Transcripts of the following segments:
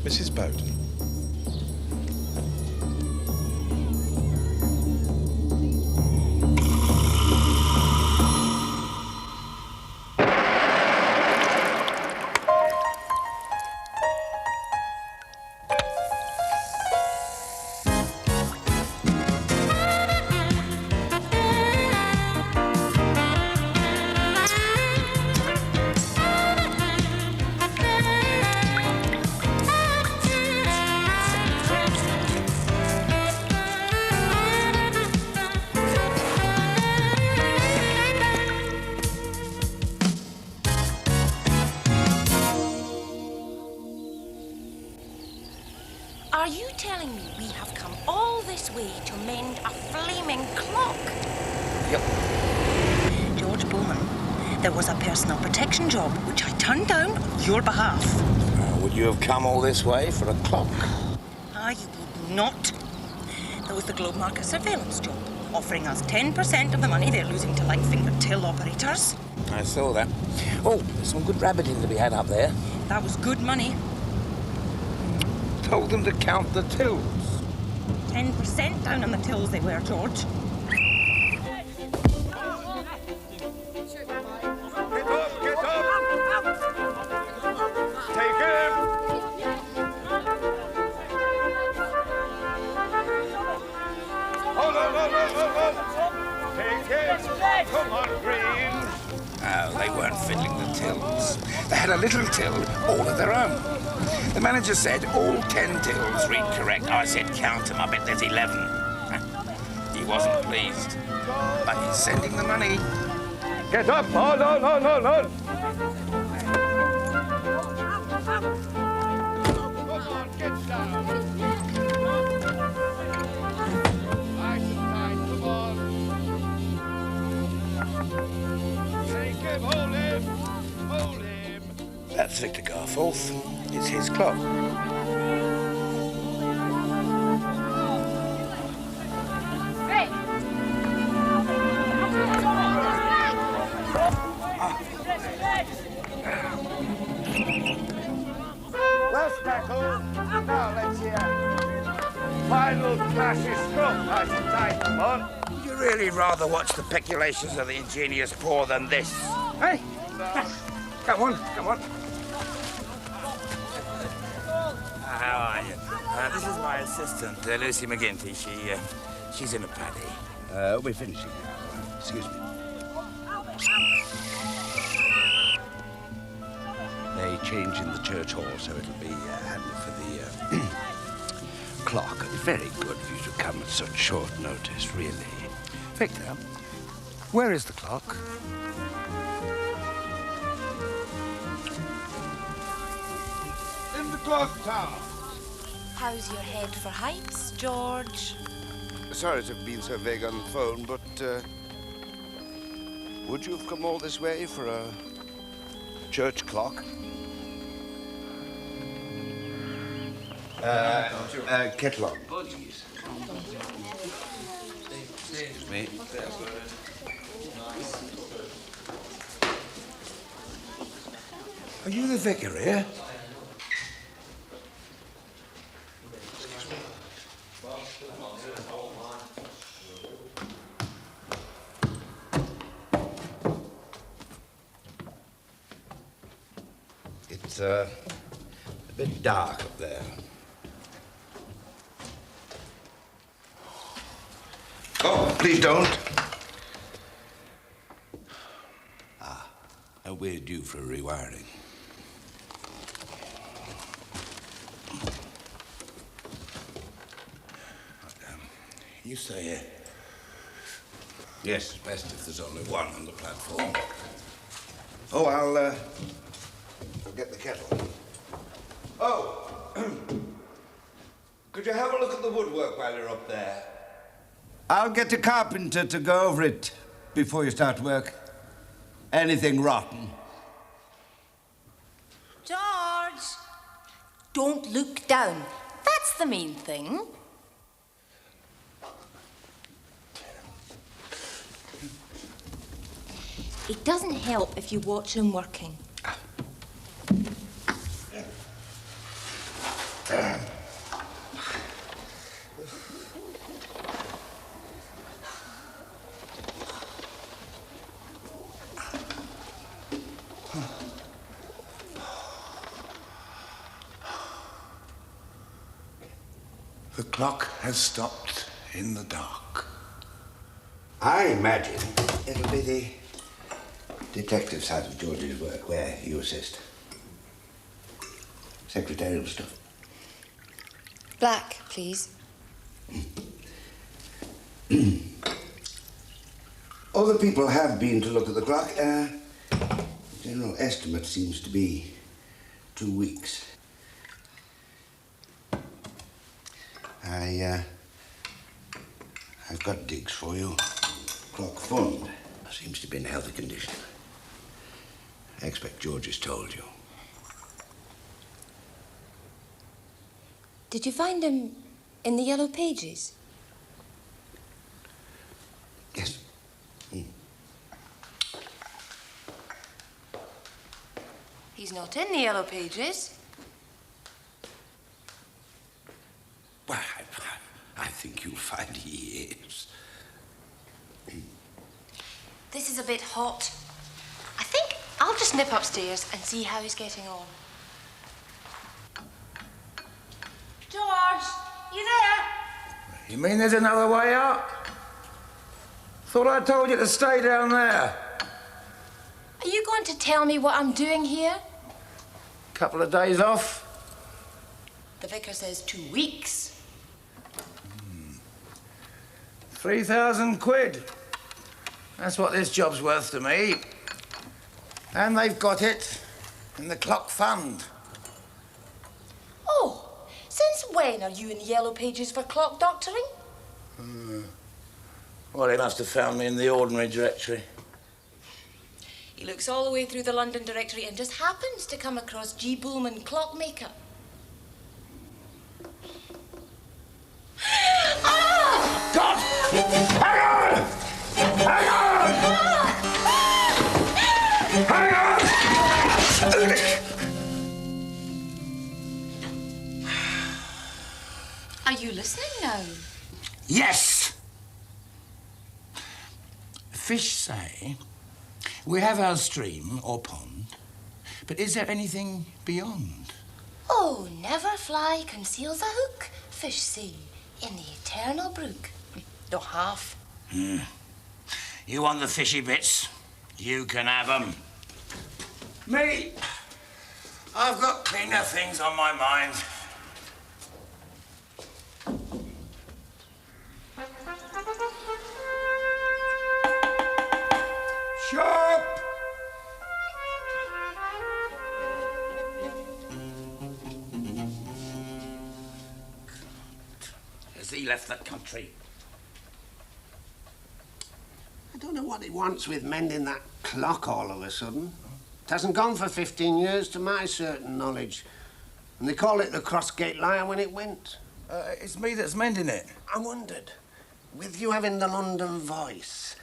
Mrs. Bowden. Are you telling me we have come all this way to mend a flaming clock? Yep. George Bulman, there was a personal protection job which I turned down on your behalf. Would you have come all this way for a clock? You would not. There was the Globe Market surveillance job, offering us 10% of the money they're losing to light-finger till operators. I saw that. Oh, there's some good rabbiting to be had up there. That was good money. Told them to count the tills. 10% down on the tills they were, George. Get up! Take him! Hold on! Take him! Come on, Green! Oh, they weren't fiddling the tills. They had a little till all of their own. The manager said all 10 tills read correct. I said count them, I bet there's 11. He wasn't pleased, but he's sending the money. Get up! Hold on! Come on, get down! Nice and tight, come on! Take him, hold him! That's Victor Garforth. It's his clock. Last tackle. Now let's hear. Final clash's struck. Nice and tight, come on. Would you really rather watch the peculations of the ingenious poor than this? Hey, come on. How are you? This is my assistant, Lucy McGinty. She's in a paddy. We're finishing now. Excuse me. They change in the church hall, so it'll be handy for the clock. Very good of you to come at such short notice, really. Victor, where is the clock? In the clock tower. How's your head for heights, George? Sorry to have been so vague on the phone, but would you have come all this way for a church clock? Kettle on, please. Excuse me. Are you the vicar here? It's a bit dark up there. Oh, please don't. We're due for a rewiring. You stay here. Yes, it's best if there's only one on the platform. Oh, I'll get the kettle. Oh, could you have a look at the woodwork while you're up there? I'll get a carpenter to go over it before you start work. Anything rotten. George! Don't look down. That's the main thing. It doesn't help if you watch him working. The clock has stopped in the dark. I imagine it'll be the detective side of George's work where you assist. Secretarial stuff. Black, please. Other people have been to look at the clock. General estimate seems to be 2 weeks. I've got digs for you. Clock fund seems to be in healthy condition. I expect George has told you. Did you find him in the Yellow Pages? Yes. He's not in the Yellow Pages. Well, I think you'll find he is. This is a bit hot. I think I'll just nip upstairs and see how he's getting on. George, you there? You mean there's another way out? Thought I told you to stay down there. Are you going to tell me what I'm doing here? Couple of days off. The vicar says 2 weeks. 3,000 quid. That's what this job's worth to me. And they've got it in the clock fund. Oh, since when are you in the Yellow Pages for clock doctoring? Well, he must have found me in the ordinary directory. He looks all the way through the London directory and just happens to come across G. Bulman, clockmaker. Ah! God! Hang on! Hang on! Hang on! Are you listening now? Yes! Fish say we have our stream or pond, but is there anything beyond? Oh, never fly conceals a hook, fish say, in the eternal brook. No half. You want the fishy bits? You can have them. Me? I've got cleaner things on my mind. Shop! Has he left the country? I don't know what he wants with mending that clock all of a sudden. It hasn't gone for 15 years to my certain knowledge. And they call it the Crossgate Lion when it went. It's me that's mending it. I wondered, with you having the London voice,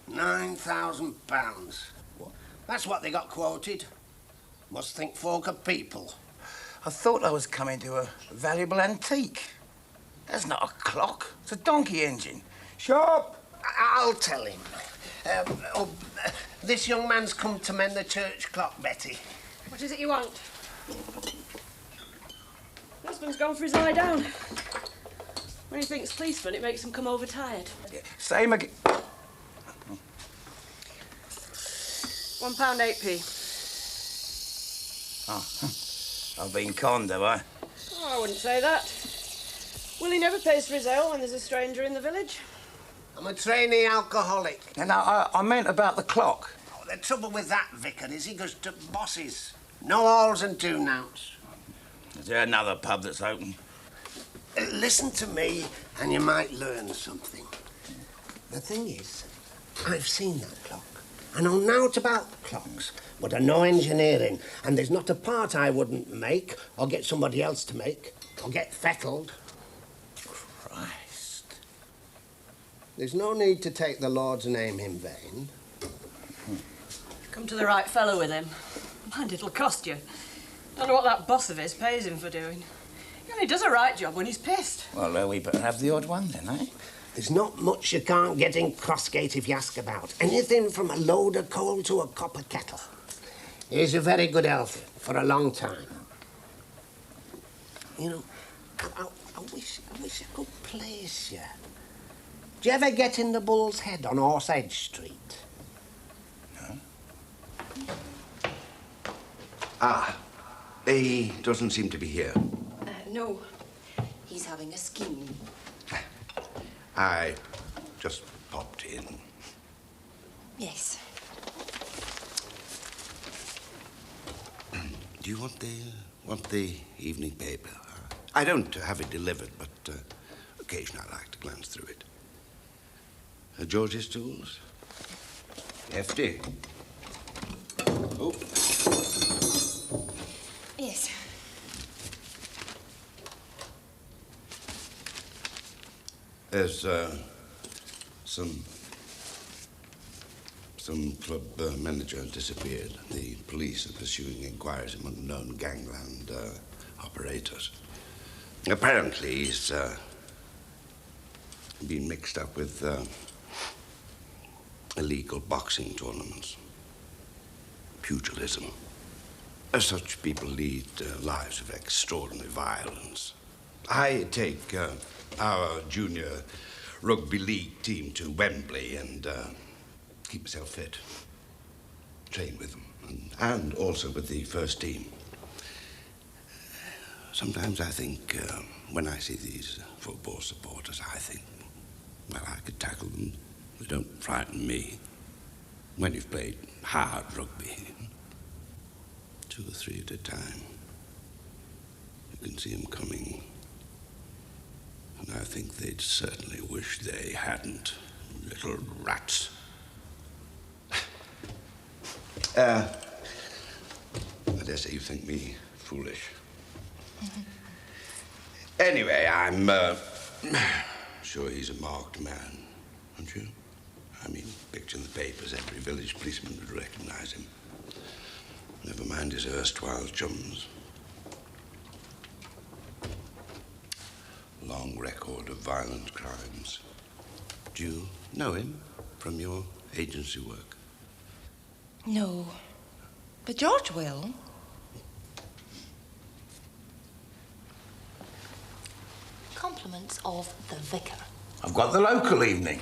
£9,000. What? That's what they got quoted. Must think folk are people. I thought I was coming to a valuable antique. That's not a clock. It's a donkey engine. Shop! I'll tell him. This young man's come to mend the church clock, Betty. What is it you want? Husband's gone for his lie down. When he thinks policeman, it makes him come overtired. Same again. £1.8p. Oh, I've been conned, have I? Oh, I wouldn't say that. Willie never pays for his ale when there's a stranger in the village. I'm a trainee alcoholic. And I meant about the clock. Oh, the trouble with that vicar is he goes to bosses. No alls and do-nots. Is there another pub that's open? Listen to me and you might learn something. The thing is, I've seen that clock. I know naught about clocks, but I know engineering, and there's not a part I wouldn't make, or get somebody else to make, or get fettled. Christ. There's no need to take the Lord's name in vain. Come to the right fellow with him. Mind, it'll cost you. Don't know what that boss of his pays him for doing. He only does a right job when he's pissed. Well, we better have the odd one then, eh? There's not much you can't get in Crossgate if you ask about. Anything from a load of coal to a copper kettle. He's a very good elf for a long time. You know, I I wish I could place you. Do you ever get in the Bull's Head on Horsehead Street? No. Ah, he doesn't seem to be here. No. He's having a scheme. I just popped in. Yes. Do you want the evening paper? I don't have it delivered, but occasionally I like to glance through it. George's Tools? Hefty. Oh. Yes. There's some club manager disappeared. The police are pursuing inquiries among known gangland operators. Apparently, he's been mixed up with illegal boxing tournaments, pugilism. Such people lead lives of extraordinary violence. I take our junior rugby league team to Wembley and keep myself fit, train with them, and also with the first team. Sometimes I think, when I see these football supporters, I think, well, I could tackle them. They don't frighten me. When you've played hard rugby, 2 or 3 at a time, you can see them coming. And I think they'd certainly wish they hadn't, little rats. I dare say you think me foolish. Anyway, I'm sure he's a marked man, aren't you? I mean, picture in the papers, every village policeman would recognize him. Never mind his erstwhile chums. Long record of violent crimes. Do you know him from your agency work? No. But George will. Compliments of the vicar. I've got the local evening.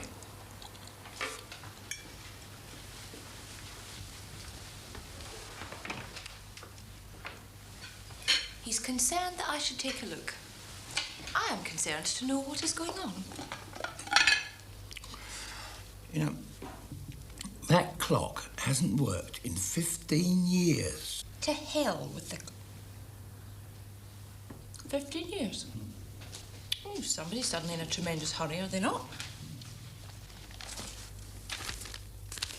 He's concerned that I should take a look. I am concerned to know what is going on. You know, that clock hasn't worked in 15 years. To hell with the... 15 years? Oh, somebody's suddenly in a tremendous hurry, are they not?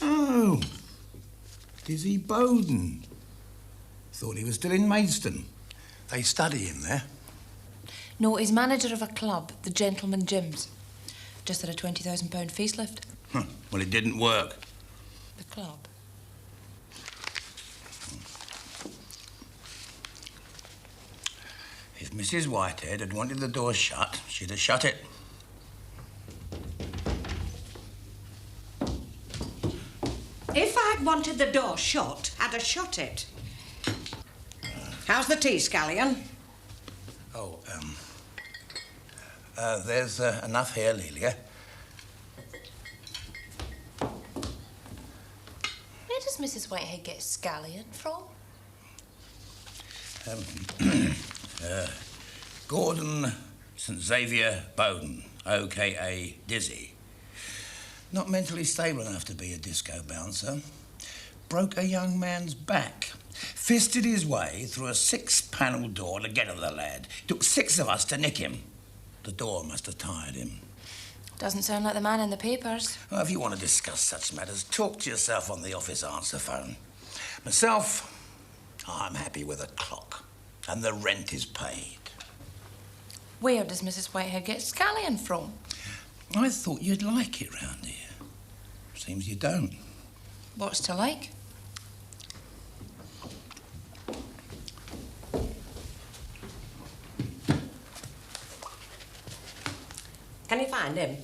Oh, Dizzy Bowden. Thought he was still in Maidstone. They study him there. No, he's manager of a club, the Gentleman Gyms. Just had a £20,000 facelift. Huh. Well, it didn't work. The club. If Mrs. Whitehead had wanted the door shut, she'd have shut it. If I'd wanted the door shut, I'd have shut it. How's the tea, Scallion? Oh, there's enough here, Lelia. Where does Mrs. Whitehead get scallion from? Gordon St. Xavier Bowden, o.k.a. Dizzy. Not mentally stable enough to be a disco bouncer. Broke a young man's back. Fisted his way through a 6-panel door to get at the lad. Took 6 of us to nick him. The door must have tired him. Doesn't sound like the man in the papers. Well, if you want to discuss such matters, talk to yourself on the office answer phone. Myself, I'm happy with a clock. And the rent is paid. Where does Mrs. Whitehead get scallion from? I thought you'd like it round here. Seems you don't. What's to like? Can you find him?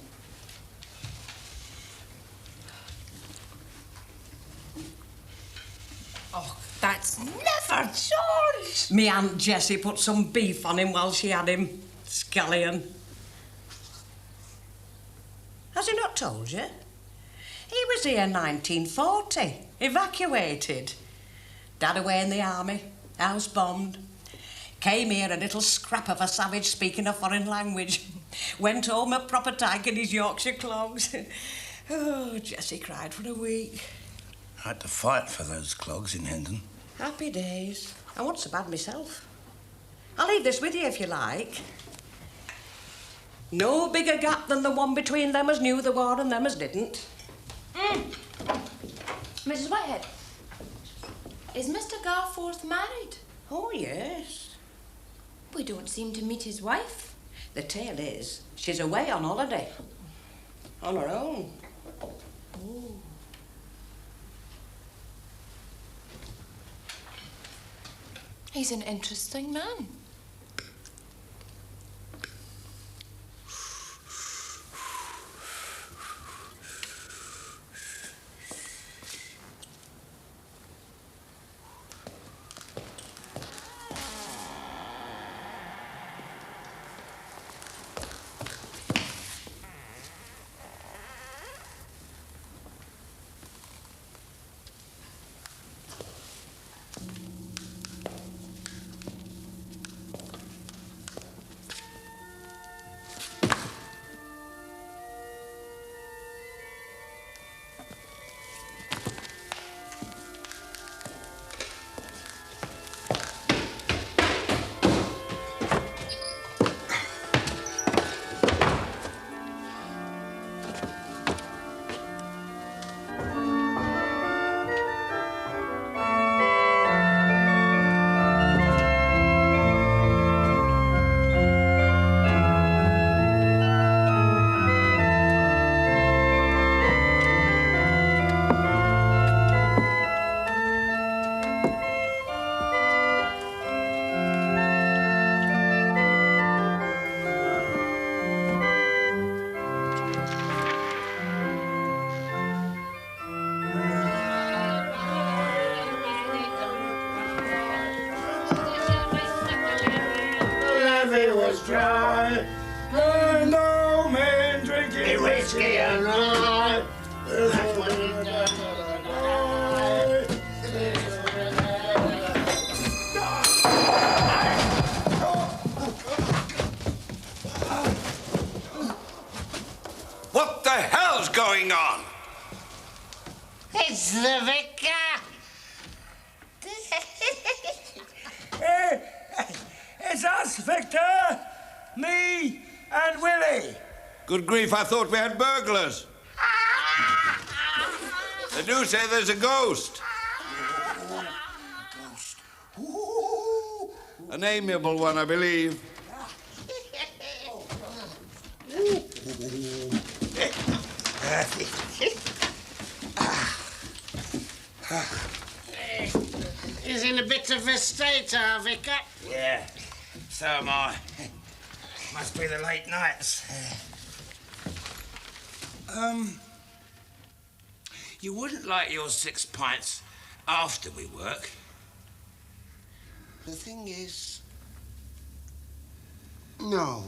Oh, that's never George! Me Aunt Jessie put some beef on him while she had him. Scallion. Has he not told you? He was here in 1940, evacuated. Dad away in the army, house bombed. Came here a little scrap of a savage speaking a foreign language. Went home a proper tyke in his Yorkshire clogs. Oh, Jessie cried for a week. I had to fight for those clogs in Hendon. Happy days. I want so bad myself. I'll leave this with you if you like. No bigger gap than the one between them as knew the war and them as didn't. Mrs. Whitehead, is Mr. Garforth married? Oh, yes. We don't seem to meet his wife. The tale is, she's away on holiday. On her own. Oh. He's an interesting man. Dry, and no man drinking whiskey and rye. What the hell's going on? It's the vicar. It's us, Victor. Me and Willie. Good grief, I thought we had burglars. They do say there's a ghost. An amiable one, I believe. He's in a bit of a state, our vicar. Yeah, so am I. Must be the late nights. You wouldn't like your 6 pints after we work? The thing is... no.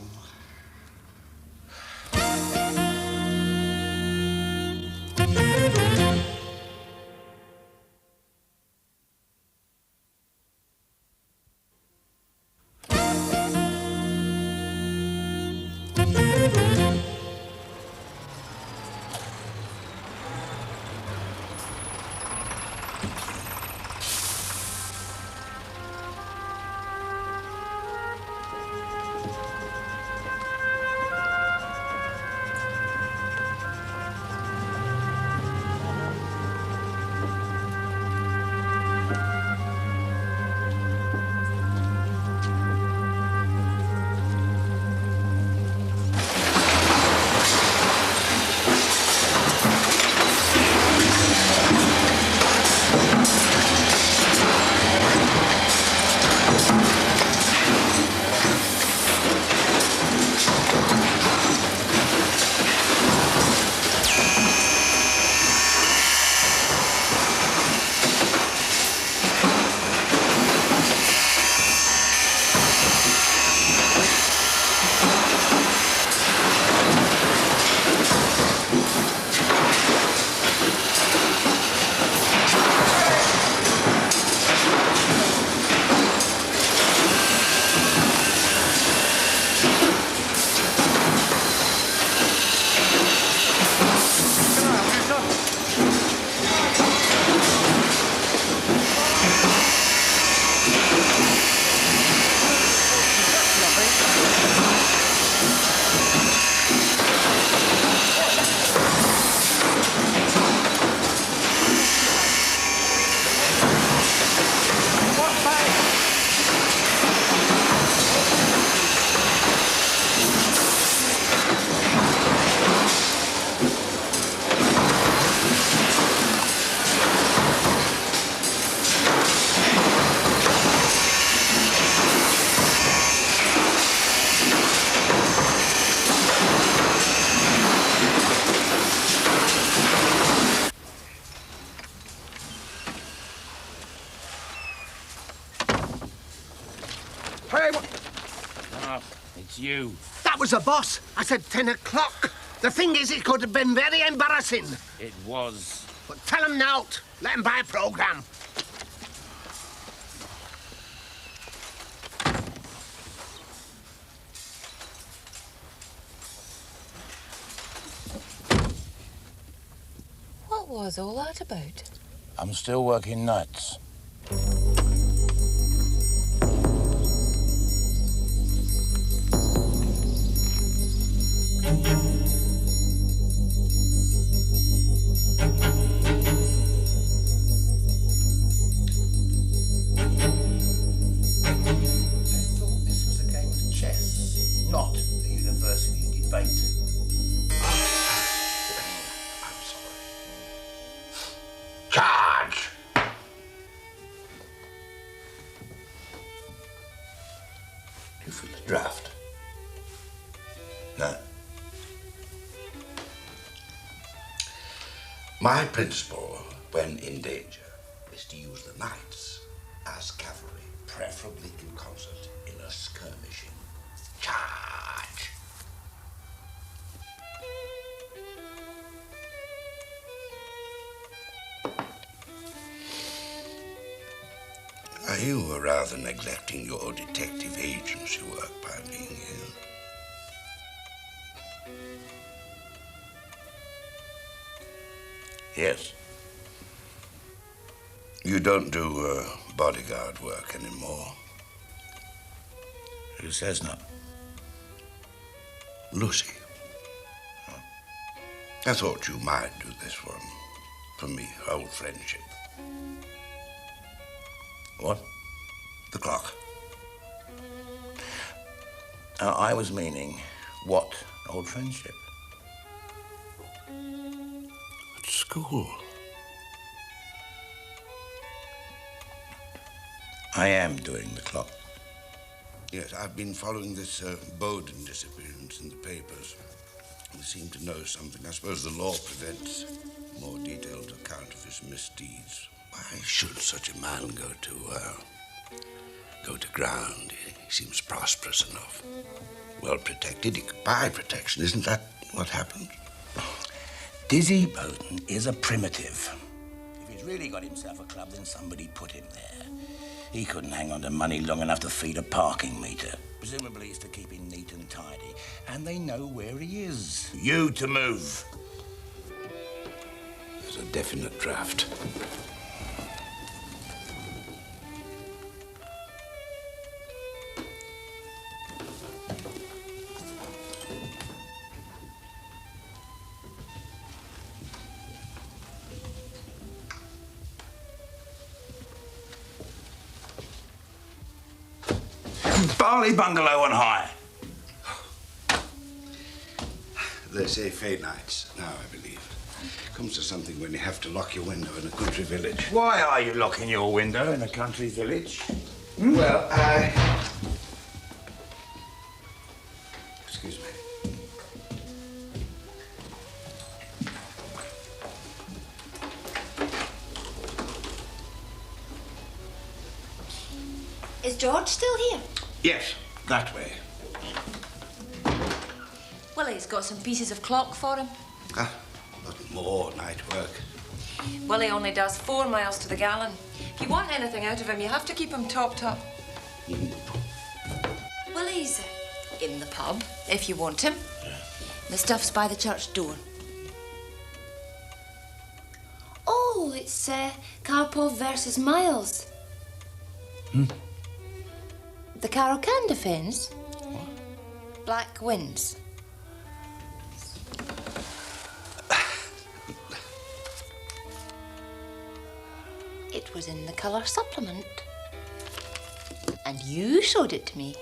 Hey, Oh, it's you. that was the boss. I said 10 o'clock. The thing is, it could have been very embarrassing. It was. But tell him now. Let him buy a programme. What was all that about? I'm still working nights. Charge! You feel the draft? No. My principle, when in danger, is to use the knights as cavalry, preferably in concert in a skirmishing charge. You were rather neglecting your detective agency work by being here. Yes. You don't do bodyguard work anymore. Who says not? Lucy. I thought you might do this one for me, old friendship. What? The clock. I was meaning, what old friendship? At school. I am doing the clock. Yes, I've been following this Bowden disappearance in the papers. We seem to know something. I suppose the law prevents a more detailed account of his misdeeds. Why should such a man go to ground? He seems prosperous enough. Well protected. He could buy protection. Isn't that what happened? Dizzy Bowden is a primitive. If he's really got himself a club, then somebody put him there. He couldn't hang on to money long enough to feed a parking meter. Presumably it's to keep him neat and tidy. And they know where he is. You to move. There's a definite draft. Barley bungalow on high. They say Fay nights now, I believe. Comes to something when you have to lock your window in a country village. Why are you locking your window in a country village? Well, Excuse me. Is George still here? Yes, that way. Willie's got some pieces of clock for him. Ah, but more night work. Willie only does 4 miles to the gallon. If you want anything out of him, you have to keep him topped up. Willie's in the pub, if you want him. The stuff's by the church door. Oh, it's Karpov versus Miles. The Karokan defence. What? Black wins. It was in the colour supplement. And you showed it to me.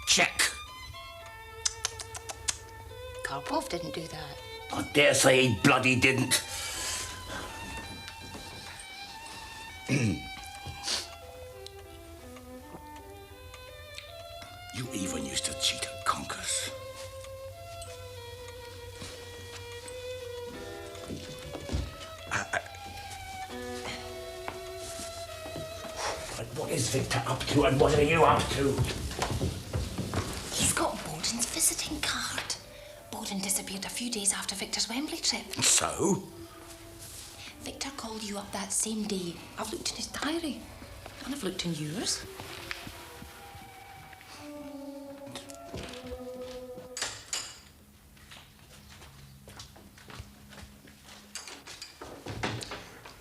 Check. Karpov didn't do that. I dare say he bloody didn't. You even used to cheat at conkers. What is Victor up to, and what are you up to? He's got Bowden's visiting card. Bowden disappeared a few days after Victor's Wembley trip. So? Victor called you up that same day. I've looked in his diary. And I've looked in yours.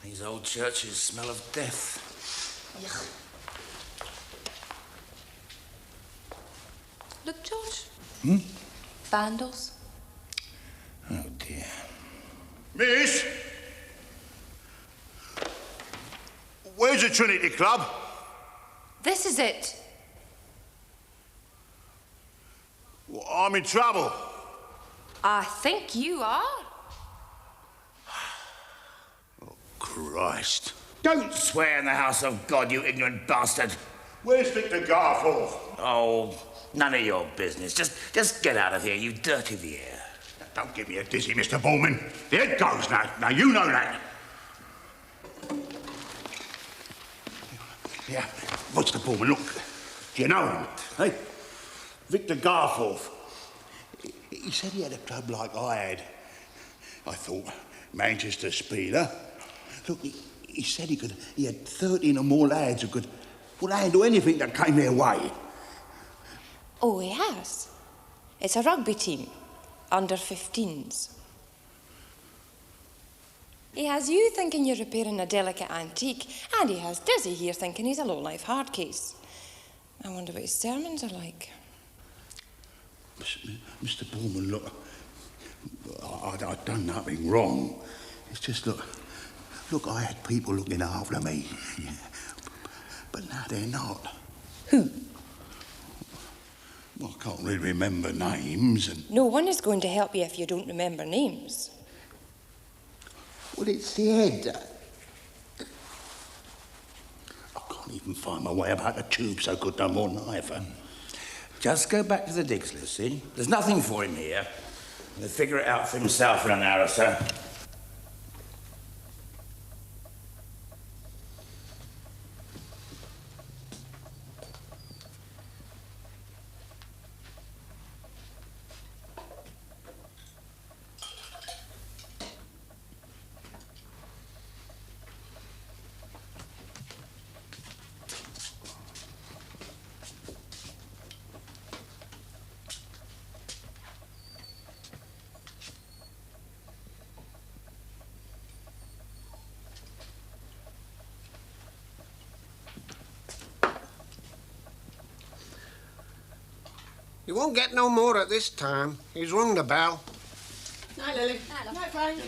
These old churches smell of death. Yuck. Look, George. Vandals. Oh, dear. Miss? Where's the Trinity Club? This is it. Well, I'm in trouble. I think you are. Christ. Don't swear in the house of God, you ignorant bastard. Where's Victor Garforth? Oh, none of your business. Just get out of here, you dirty the air. Don't give me a dizzy, Mr. Bulman. There it goes now. Now, you know that. Yeah, what's the Bulman? Look, do you know him? Hey? Victor Garforth. He said he had a club like I had. I thought, Manchester Speeder. Look, he said he had 13 or more lads who could handle anything that came their way. Oh, he has. It's a rugby team, under 15s. He has you thinking you're repairing a delicate antique, and he has Dizzy here thinking he's a low-life hard case. I wonder what his sermons are like. Mr. Bulman, look, I've done nothing wrong. It's just, look, I had people looking after me. Yeah. But now they're not. Who? Well, I can't really remember names and... No one is going to help you if you don't remember names. Well, it's the head. I can't even find my way about the tube so good no more than either. Just go back to the digs, Lucy. There's nothing for him here. He'll figure it out for himself in an hour or so. You won't get no more at this time. He's rung the bell. Night, Lily. Night, Frank.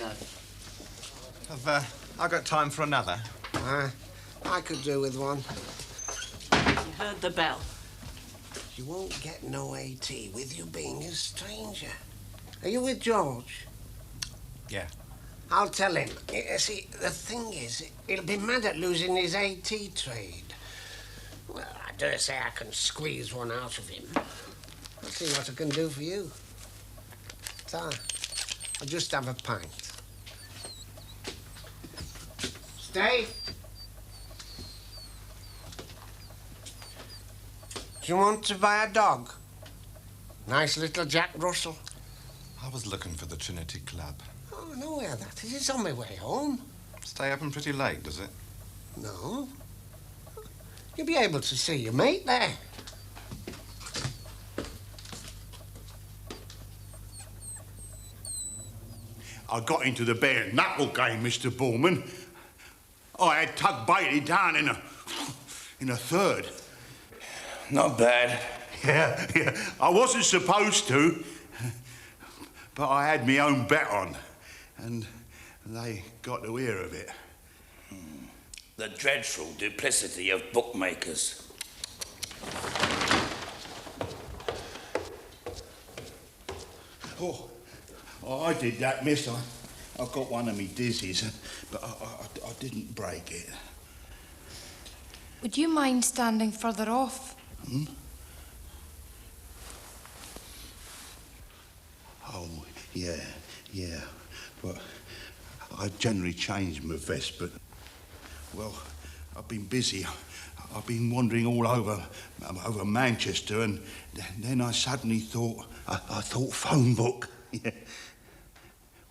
I've got time for another. I could do with one. You heard the bell. You won't get no AT with you being a stranger. Are you with George? Yeah. I'll tell him. You see, the thing is, he'll be mad at losing his AT trade. Well, I dare say I can squeeze one out of him. I'll see what I can do for you. So, I'll just have a pint. Stay. Do you want to buy a dog? Nice little Jack Russell. I was looking for the Trinity Club. Oh, I know where that is. It's on my way home. Stay up and pretty late, does it? No. You'll be able to see your mate there. I got into the bare knuckle game, Mr. Bulman. I had Tug Bailey down in a third. Not bad. Yeah. I wasn't supposed to, but I had my own bet on, and they got to hear of it. The dreadful duplicity of bookmakers. Oh, I did that, miss. I got one of me dizzies, but I didn't break it. Would you mind standing further off? Oh, yeah. But I generally change my vest, but, well, I've been busy. I've been wandering all over Manchester, and then I suddenly thought, I thought phone book. Yeah.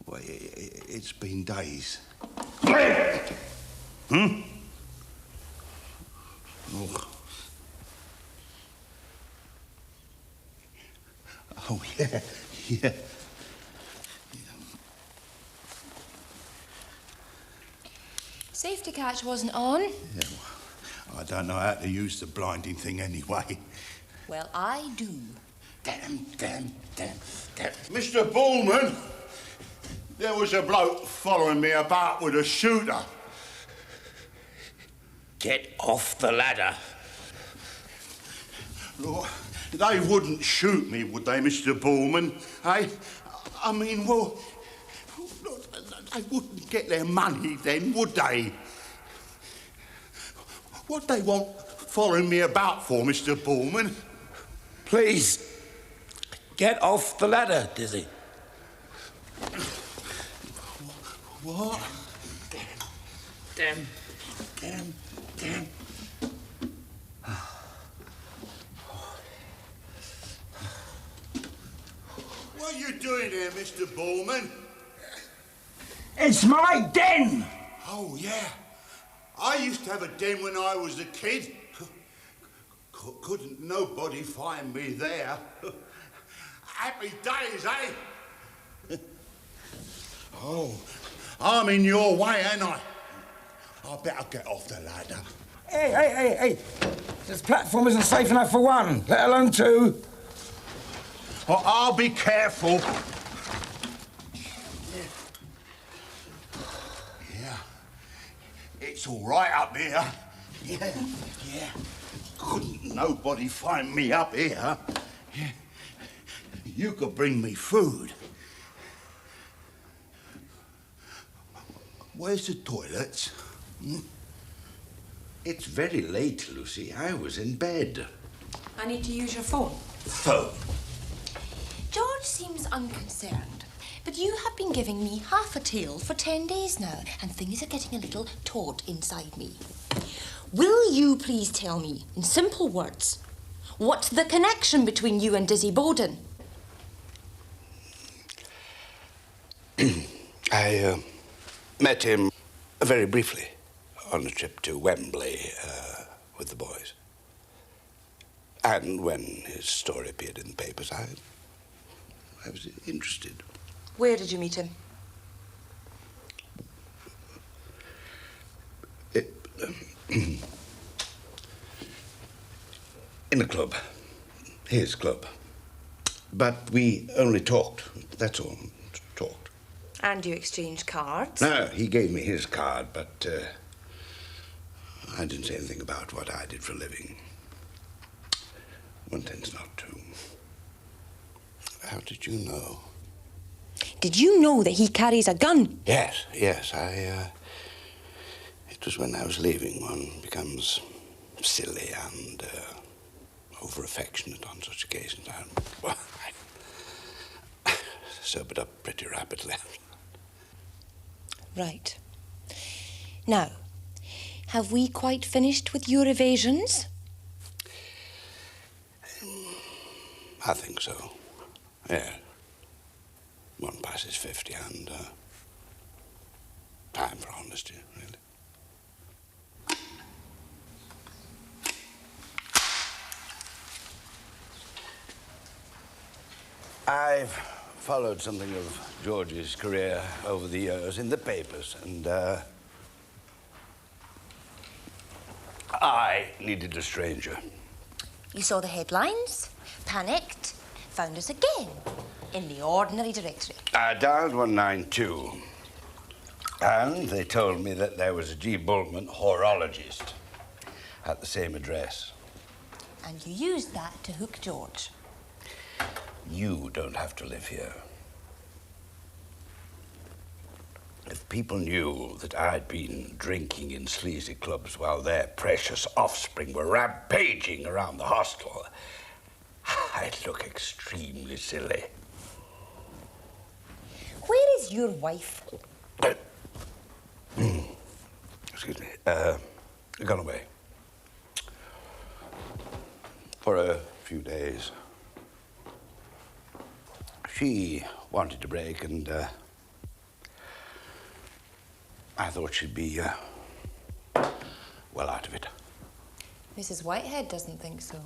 Well, it's been days. Hmm? Oh. Oh, yeah, yeah. Safety catch wasn't on. Yeah, well, I don't know how to use the blinding thing anyway. Well, I do. Damn. Mr. Bulman, there was a bloke following me about with a shooter. Get off the ladder. Look, they wouldn't shoot me, would they, Mr. Bulman? Eh? I mean, well, they wouldn't get their money then, would they? What they want following me about for, Mr. Bulman? Please, get off the ladder, Dizzy. What? Damn. What are you doing here, Mr. Bulman? It's my den! Oh, yeah. I used to have a den when I was a kid. Couldn't nobody find me there. Happy days, eh? Oh, I'm in your way, ain't I? I better get off the ladder. Hey. This platform isn't safe enough for one, let alone two. Oh, I'll be careful. Yeah. It's all right up here. Yeah. Couldn't nobody find me up here. Yeah. You could bring me food. Where's the toilets? Hmm? It's very late, Lucy. I was in bed. I need to use your phone. Phone? George seems unconcerned, but you have been giving me half a tale for 10 days now, and things are getting a little taut inside me. Will you please tell me, in simple words, what's the connection between you and Dizzy Bowden? I met him very briefly on a trip to Wembley with the boys. And when his story appeared in the papers, I was interested. Where did you meet him? In a club. His club. But we only talked. That's all. Talked. And you exchanged cards? No, he gave me his card, but I didn't say anything about what I did for a living. One tends not to. How did you know? Did you know that he carries a gun? Yes. It was when I was leaving. One becomes silly and over-affectionate on such occasions. I sobered up pretty rapidly. Right. Now, have we quite finished with your evasions? I think so. Yeah. One passes 50 and time for honesty, really. I've followed something of George's career over the years in the papers, and I needed a stranger. You saw the headlines, panicked, found us again in the ordinary directory. I dialed 192, and they told me that there was a G. Bulman horologist at the same address. And you used that to hook George. You don't have to live here. If people knew that I'd been drinking in sleazy clubs while their precious offspring were rampaging around the hostel, I'd look extremely silly. Where is your wife? Excuse me. Gone away. For a few days. She wanted to break, and I thought she'd be well out of it. Mrs. Whitehead doesn't think so.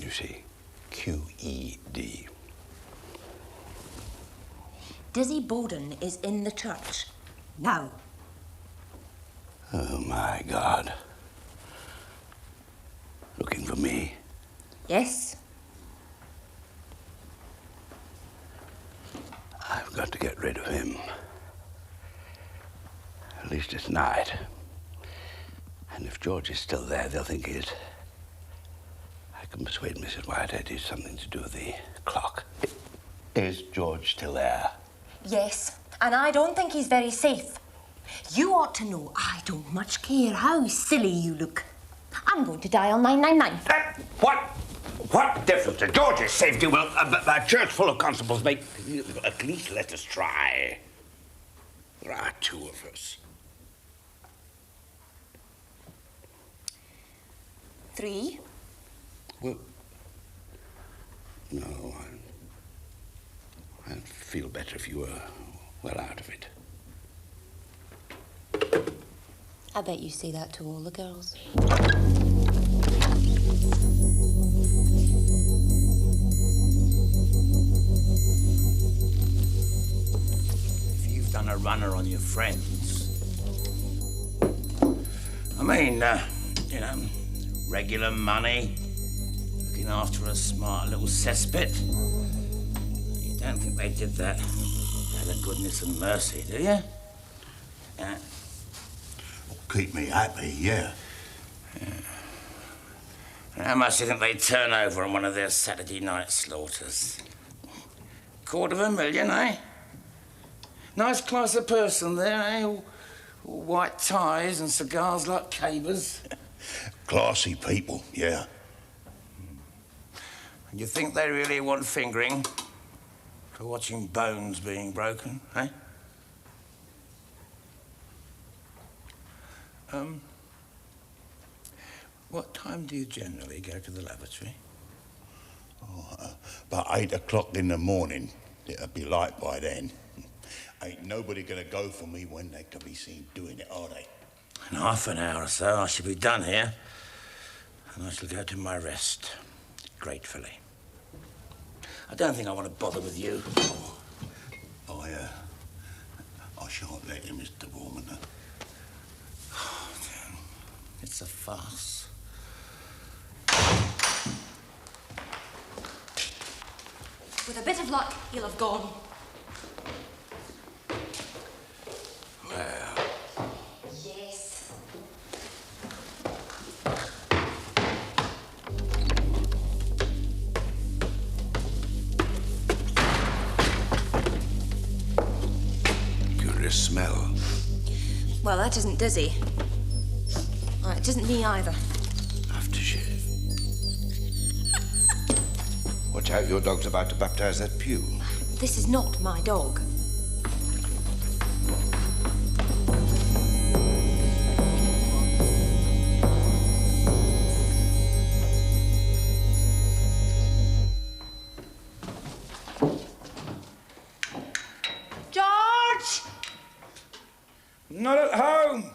You see, QED. Dizzy Bowden is in the church now. Oh, my God. Looking for me? Yes. I've got to get rid of him. At least it's night. And if George is still there, they'll think he's... I can persuade Mrs. Whitehead it's something to do with the clock. Is George still there? Yes, and I don't think he's very safe. You ought to know I don't much care how silly you look. I'm going to dial 999. What difference does George's safety will a church full of constables make? At least let us try. There are two of us. 3. Well, no, I'd feel better if you were well out of it. I bet you say that to all the girls. If you've done a runner on your friends, I mean, you know, regular money, looking after a smart little cesspit. You don't think they did that out of goodness and mercy, do you? Yeah. Keep me happy, yeah. And how much do you think they turn over on one of their Saturday night slaughters? $250,000, eh? Nice class of person there, eh? All white ties and cigars like cabers. Classy people, yeah. And you think they really want fingering for watching bones being broken, eh? What time do you generally go to the lavatory? Oh, about 8 o'clock in the morning. It'll be light by then. Ain't nobody gonna go for me when they can be seen doing it, are they? In half an hour or so, I shall be done here. And I shall go to my rest, gratefully. I don't think I want to bother with you. I shan't let you, Mr. Bulman. It's a farce. With a bit of luck, he'll have gone. Well... Yes. Curious smell. Well, that isn't Dizzy. It isn't me either. Aftershave. Watch out, your dog's about to baptize that pew. This is not my dog. George! Not at home.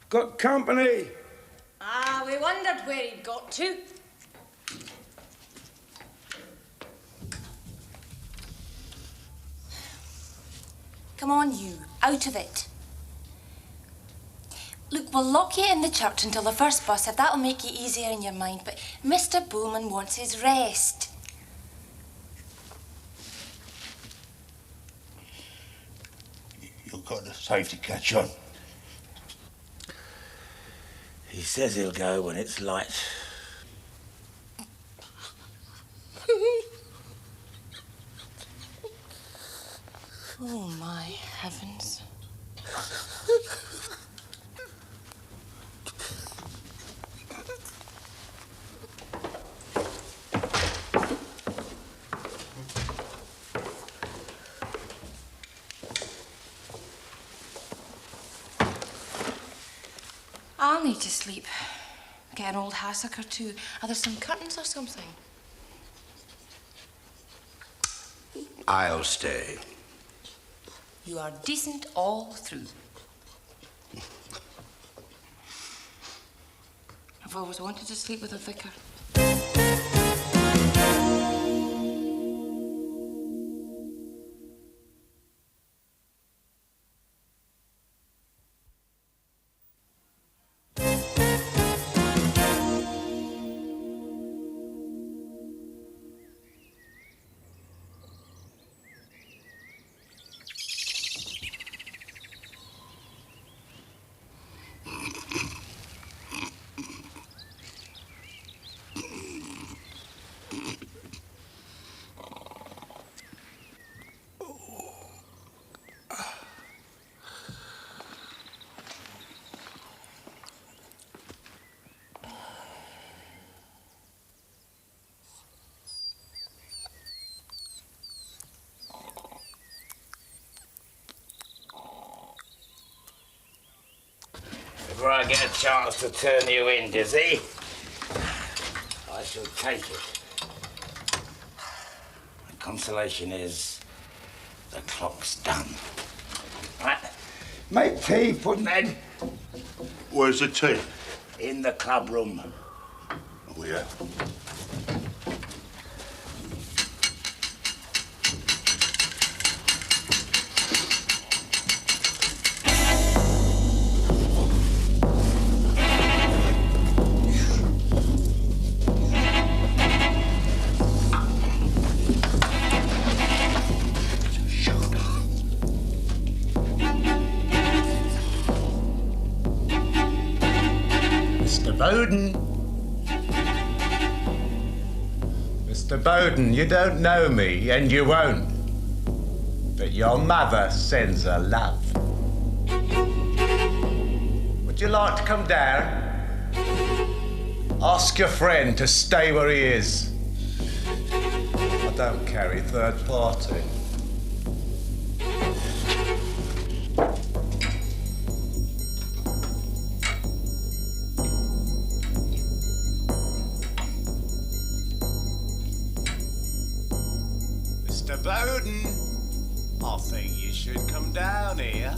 Got company. Ah, we wondered where he'd got to. Come on, you. Out of it. Look, we'll lock you in the church until the first bus, if that'll make you easier in your mind. But Mr. Bulman wants his rest. You've got the safety catch on. He says he'll go when it's light. Oh, my heavens. I'll need to sleep. Get an old hassock or two. Are there some curtains or something? I'll stay. You are decent all through. I've always wanted to sleep with a vicar. Before I get a chance to turn you in, Dizzy, I shall take it. The consolation is the clock's done. Right. Make tea, Puddinhead. Where's the tea? In the club room. Oh, yeah. Bowden. Mr. Bowden, you don't know me, and you won't. But your mother sends her love. Would you like to come down? Ask your friend to stay where he is. I don't carry third party. Mr. Bowden, I think you should come down here.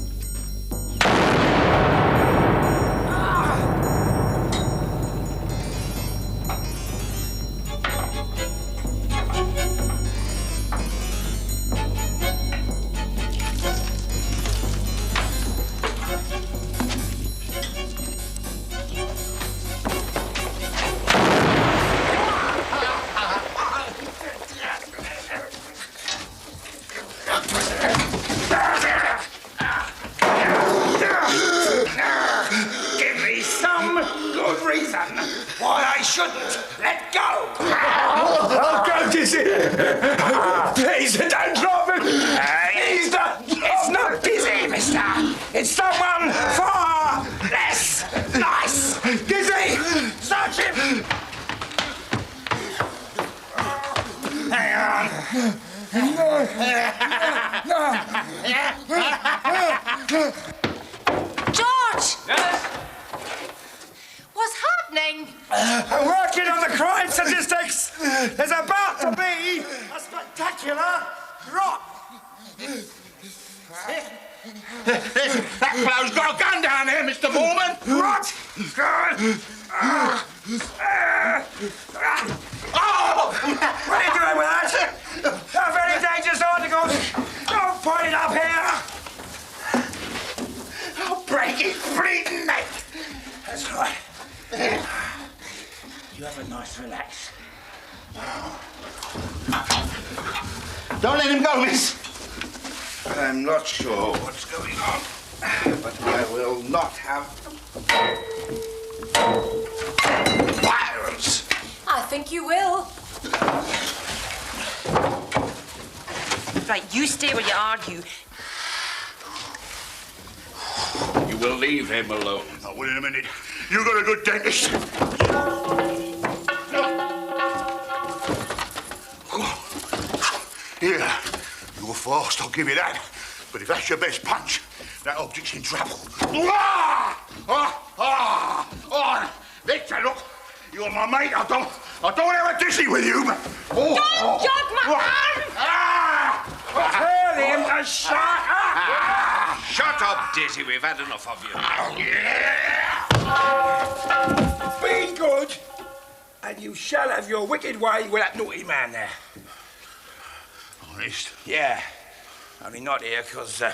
Why I shouldn't let go. I'll go, Dizzy. Please, don't drop him. Please don't. It's not Dizzy, mister. It's someone far less nice. Dizzy, search him. Hang on. George! Yes? What's happening? I'm working on the crime statistics. There's about to be a spectacular drop. That fellow's got a gun down here, Mr. Bulman. What? Oh! What are you doing with that? They're very dangerous articles. Don't point it up here. I'll break his bleeding neck. That's right. You have a nice relax. Don't let him go, miss. I'm not sure what's going on, but I will not have violence. I think you will. Right, you stay where you are, you. You will leave him alone. Now, wait a minute. You got a good dentist. Here, you were fast, I'll give you that. But if that's your best punch, that object's in trouble. Victor, look, you're my mate. I don't have a dizzy with you, but... Don't jog my arm! Tell him to shut up! Shut up, Dizzy. We've had enough of you. Be good, and you shall have your wicked way with that naughty man there. Honest? Yeah, only not here because the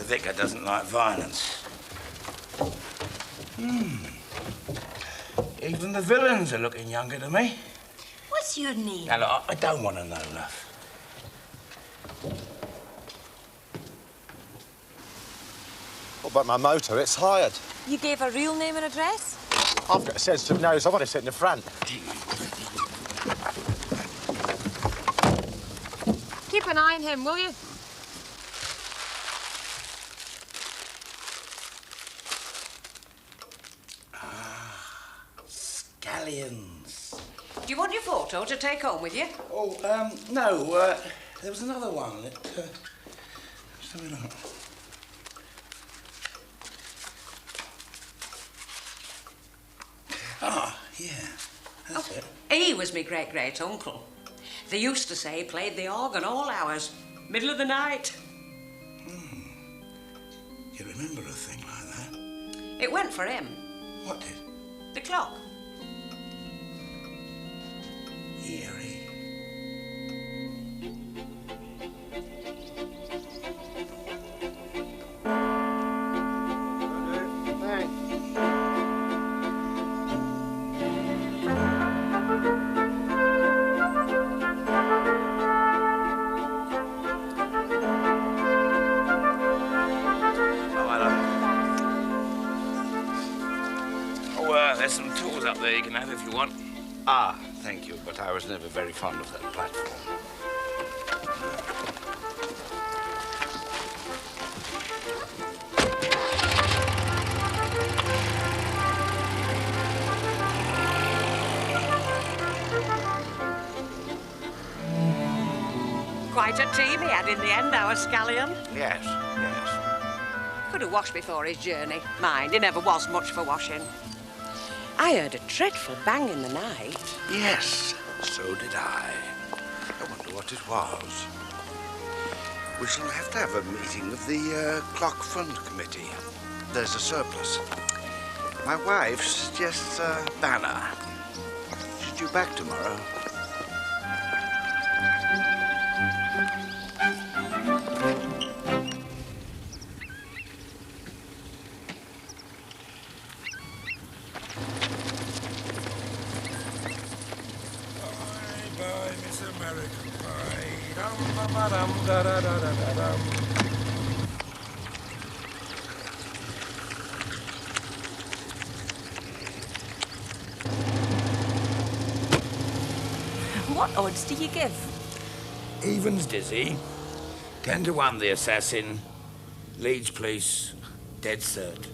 vicar doesn't like violence. Even the villains are looking younger to me. What's your name? Now, look, I don't want to know, love. What about my motor? It's hired. You gave a real name and address? I've got a sensitive nose. I want to sit in the front. Keep an eye on him, will you? Scallions. Do you want your photo to take home with you? Oh, no, there was another one that, let's have a look. Ah, yeah, that's it. He was my great-great-uncle. They used to say he played the organ all hours, middle of the night. You remember a thing like that? It went for him. What did? The clock. Eerie. There's some tools up there you can have if you want. Ah, thank you, but I was never very fond of that platform. Quite a team he had in the end, our scallion. Yes, yes. Could have washed before his journey. Mind, he never was much for washing. I heard a dreadful bang in the night. Yes, so did I. I wonder what it was. We shall have to have a meeting of the Clock Fund Committee. There's a surplus. My wife suggests a banner. She's due back tomorrow. What odds do you give? Evens Dizzy, 10 to 1 the assassin, Leeds police, dead cert.